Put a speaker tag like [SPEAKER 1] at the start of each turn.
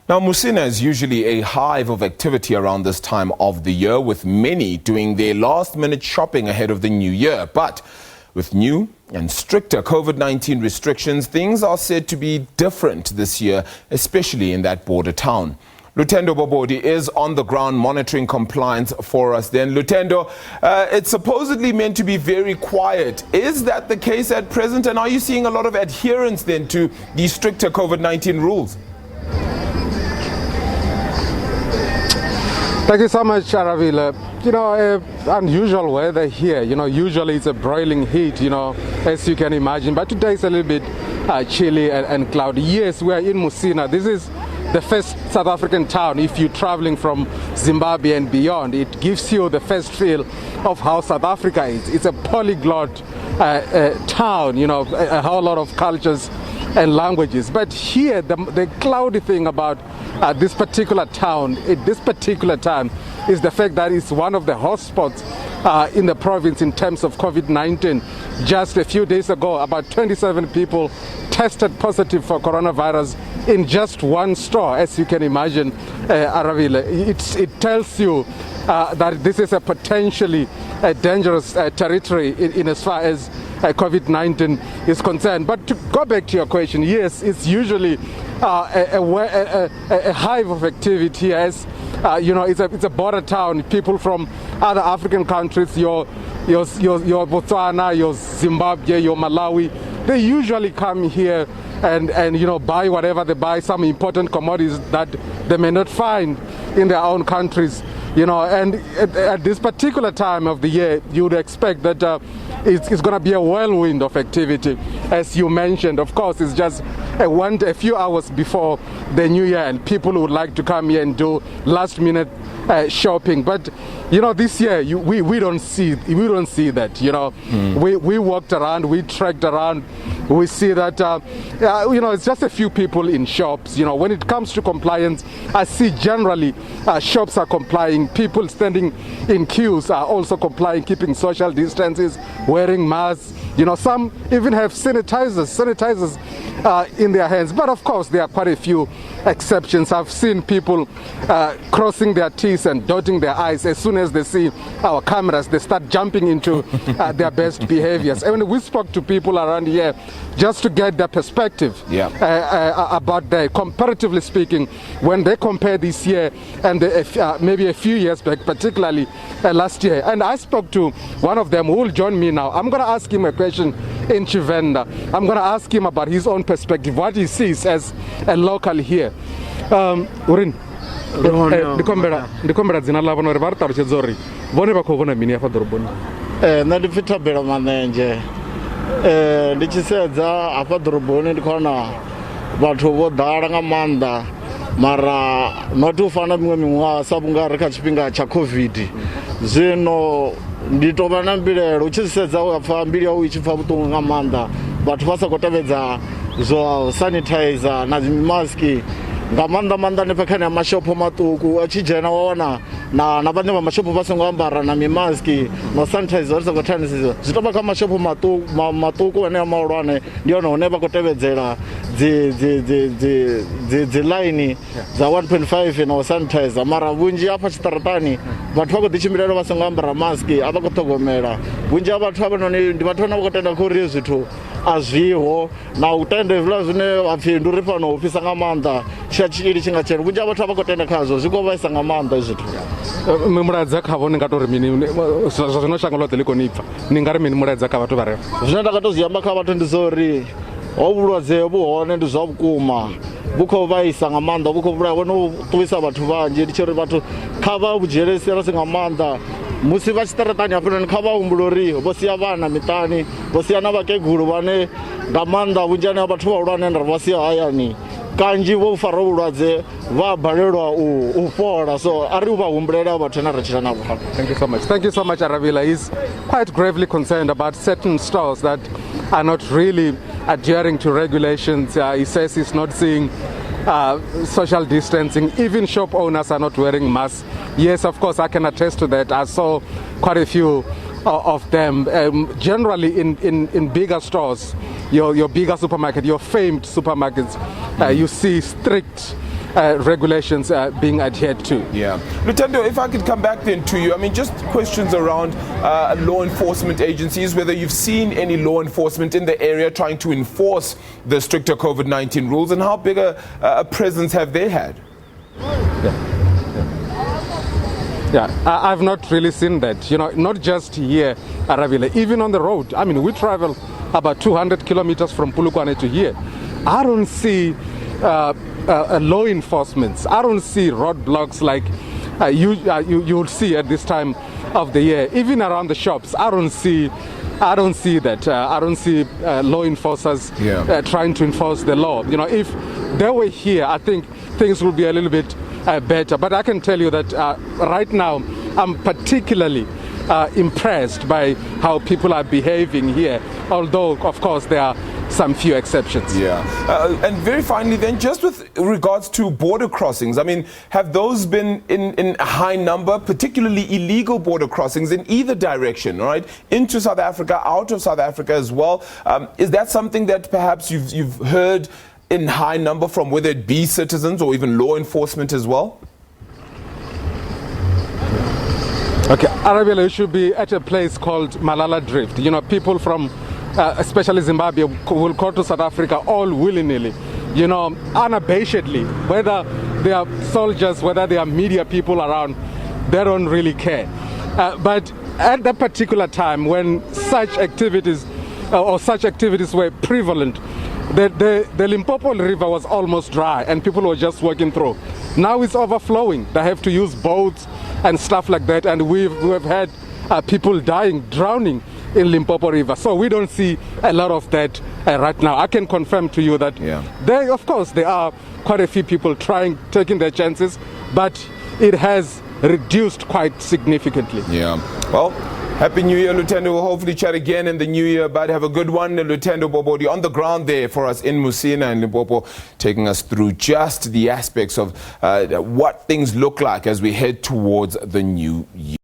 [SPEAKER 1] Now, Musina is usually a hive of activity around this time of the year, with many doing their last-minute shopping ahead of the new year. But with new and stricter COVID-19 restrictions, things are said to be different this year, especially in that border town. Lutendo Bobodi is on the ground monitoring compliance for us. Then, Lutendo, it's supposedly meant to be very quiet. Is that the case at present? And are you seeing a lot of adherence then to these stricter COVID-19 rules?
[SPEAKER 2] Thank you so much, Aravila. Unusual weather here. Usually it's a broiling heat, as you can imagine. But today it's a little bit chilly and cloudy. Yes, we are in Musina. This is the first South African town. If you're traveling from Zimbabwe and beyond, it gives you the first feel of how South Africa is. It's a polyglot town, a whole lot of cultures and languages. But here, the cloudy thing about this particular town at this particular time is the fact that it's one of the hotspots in the province in terms of COVID-19. Just a few days ago, about 27 people tested positive for coronavirus in just one store. As you can imagine, Aravila, it tells you that this is a potentially dangerous territory in as far as COVID-19 is concerned. But to go back to your question, yes, it's usually a hive of activity. As it's a border town. People from other African countries, your Botswana, your Zimbabwe, your Malawi, they usually come here and buy whatever they buy, some important commodities that they may not find in their own countries. And at this particular time of the year, you would expect that it's going to be a whirlwind of activity, as you mentioned. Of course, it's just a few hours before the new year, and people would like to come here and do last-minute shopping. But this year we don't see that. We walked around, we trekked around. We see that it's just a few people in shops. When it comes to compliance, I see generally shops are complying. People standing in queues are also complying, keeping social distances, wearing masks. Some even have sanitizers in their hands. But of course, there are quite a few exceptions. I've seen people crossing their T's and dotting their I's. As soon as they see our cameras, they start jumping into their best behaviors. And we spoke to people around here just to get their perspective about that. Comparatively speaking, when they compare this year and maybe a few years back, particularly last year. And I spoke to one of them who will join me now. I'm going to ask him a question in Chivenda. I'm going to ask him about his own perspective, what he sees as a local here. Urin, ndikombera dzina lavo nori vari taruchedza uri vone vakovona mini yafa dhoroboni.
[SPEAKER 3] Nṋe ndi pfi Thabela Manenzhe. Ndi tshi sedza hafha ḓoroboni ndi khou vhona vhathu vho ḓala nga maanḓa, mara not u fana miṅwe miṅwaha sa vhunga ri kha tshifhinga tsha COVID. Zwino ndi tou vha na mbilelo u tshi sedza u pfa mbili yau i tshi pfa vhuṱungu nga maanḓa, vhathu vha sa khou tevhedza zwa sanitizer na dzimaski nga maanḓa hanefha kha mashopo maṱuku. A tshi dzhena wa wana na vhane vha mashopo vha songo ambara na mimaski na sanitizer ri sa khou thandisiwa. Zwi tou vha kha mashopo maṱuku ane a mahulwane ndi hone hune vha khou tevhedzela dzi line dza 1.5 na sanitizer, mara vhunzhi hafha tshiṱaratani vhathu vha khou ḓitshimbilela vha songo ambara maski, a vha khou ṱhogomela. Vhunzhi ha vhathu havhanoni ndi vhathu vhane vha khou tenda kha uri zwithu a zwiho, na u tenda hezwiḽa zwine ha pfhi ndi uri fhano u fhisa nga maanḓa tshitzhili tshi nga tshena. Vhunzhi ha vhathu a vha khou tenda khazwo, zwi khou vhaisa nga maanḓa zwithu.
[SPEAKER 2] Mulaedza khavho ni nga tori mini zwino shango ḽoṱhe ḽi kho ni pfha, ni nga ri mini mulaedza kha vhathu vha re?
[SPEAKER 3] Zwine nda nga tou zwi amba kha vhathu ndi zwa uri ho vhulwadze vhu hone ndi zwa vhukuma, vhu khou vhaisa nga maanḓa, vhu khou vhulaya, vhono ṱuwisa vhathu vhanzhi. Ndi tshi ri vhathu kha vha vhu dzhiele serious nga maanḓa. Musi vha tshiṱaratani hafhanoni kha vha humbule uri vho sia vhana miṱani, vho sia na vhakegulu vhane nga maanḓa vhunzhi hane vhathu vhahulwane nda ri vha sia hayani. Kanzhi vho fara vhulwadze vha balelwa u fhola, so a ri vha humbulela vhathu ane ra tshila navho.
[SPEAKER 2] Thank you so much. Thank you so much, Aravila. He's quite gravely concerned about certain stores that are not really adhering to regulations. He says he's not seeing social distancing. Even shop owners are not wearing masks. Yes, of course, I can attest to that. I saw quite a few of them. Generally in bigger stores, your bigger supermarket, your famed supermarkets, you see strict regulations being adhered to.
[SPEAKER 1] Yeah. Lutendo, if I could come back then to you, I mean, just questions around law enforcement agencies, whether you've seen any law enforcement in the area trying to enforce the stricter COVID-19 rules, and how big a presence have they had?
[SPEAKER 2] Yeah, I've not really seen that, not just here, Arabile, even on the road. I mean, we travel about 200 kilometers from Polokwane to here. I don't see law enforcement. I don't see roadblocks like you would see at this time of the year. Even around the shops, I don't see that. I don't see law enforcers trying to enforce the law. If they were here, I think things would be a little bit better. But I can tell you that right now, I'm particularly impressed by how people are behaving here, although, of course, there are some few exceptions.
[SPEAKER 1] Yeah. And very finally then, just with regards to border crossings, I mean, have those been in a high number, particularly illegal border crossings in either direction, all right? Into South Africa, out of South Africa as well. Is that something that perhaps you've heard in high number from, whether it be citizens or even law enforcement as well?
[SPEAKER 2] Okay, Arabella should be at a place called Malala Drift. People from especially Zimbabwe will go to South Africa all willy-nilly, unabashedly. Whether they are soldiers, whether they are media people around, they don't really care. But at that particular time when such activities were prevalent, the Limpopo River was almost dry and people were just walking through. Now it's overflowing. They have to use boats and stuff like that, and we have had people drowning in Limpopo River. So we don't see a lot of that right now. I can confirm to you that there are quite a few people taking their chances, but it has reduced quite significantly.
[SPEAKER 1] Yeah. Well, Happy New Year, Lutendo. We'll hopefully chat again in the new year, but have a good one. Lutendo Bobodi on the ground there for us in Musina and Limpopo, taking us through just the aspects of what things look like as we head towards the new year.